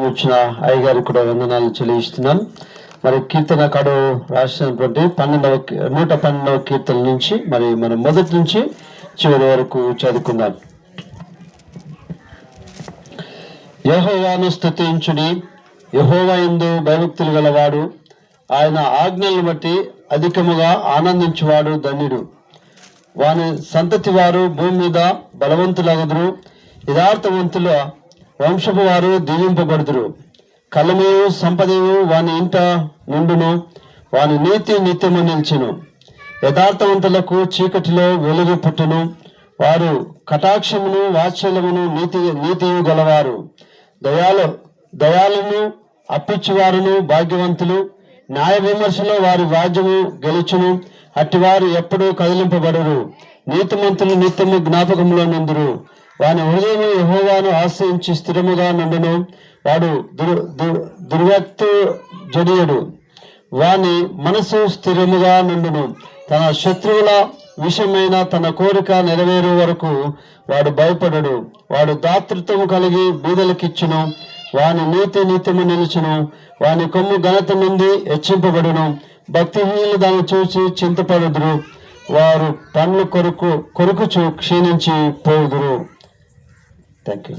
వచ్చిన అయ్యగారికి కూడా వందనాలు చెల్లిస్తున్నాను. మరి కీర్తనకాడు రాసినటువంటి 112వ కీర్తన నుంచి మరి మనం మొదటి నుంచి చివరి వరకు చదువుకుందాం. యెహోవాను స్తుతించుడి, యెహోవా యందు భయభక్తులు గలవాడు, ఆయన ఆజ్ఞలను బట్టి అధికముగా ఆనందించువాడు ధన్యుడు. వాని సంతతి వారు భూమి మీద బలవంతులగుదురు, యథార్థవంతుల వంశపు వారు దీవింపబడుదురు. కలమయు సంపదయు వాని ఇంట నుండును, వాని నీతి నిత్యము నిల్చును. యథార్థవంతులకు చీకటిలో వెలుగు పుట్టును, వారు కటాక్షమును వాత్సల్యమును నీతియు గలవారు. దయాలను అప్పిచ్చువారును భాగ్యవంతులు. న్యాయ విమర్శలో వారి రాజ్యము గెలుచును, అట్టివారు ఎప్పుడూ కదిలింపబడరు. నీతిమంతులు నిత్యము జ్ఞాపకంలో నుందురు. వాని హృదయము యెహోవాను ఆశ్రయించి స్థిరముగా నుండును. వాడు దుర్వ్యక్తు జడియుడు, వాని మనసు స్థిరముగా నుండును. తన శత్రువుల విషయమైన తన కోరిక నెరవేరు వరకు వాడు భయపడడు. వాడు దాతృత్వము కలిగి బీదలకిచ్చును, వాని నీతి నిత్యము నిలుచును. వాని కొమ్ము ఘనత నుండి హెచ్చింపబడును. భక్తిహీనులు దాన్ని చూసి చింతపడుదురు, వారు పండ్లు కొరుకుచు క్షీణించి పోదురు. Thank you.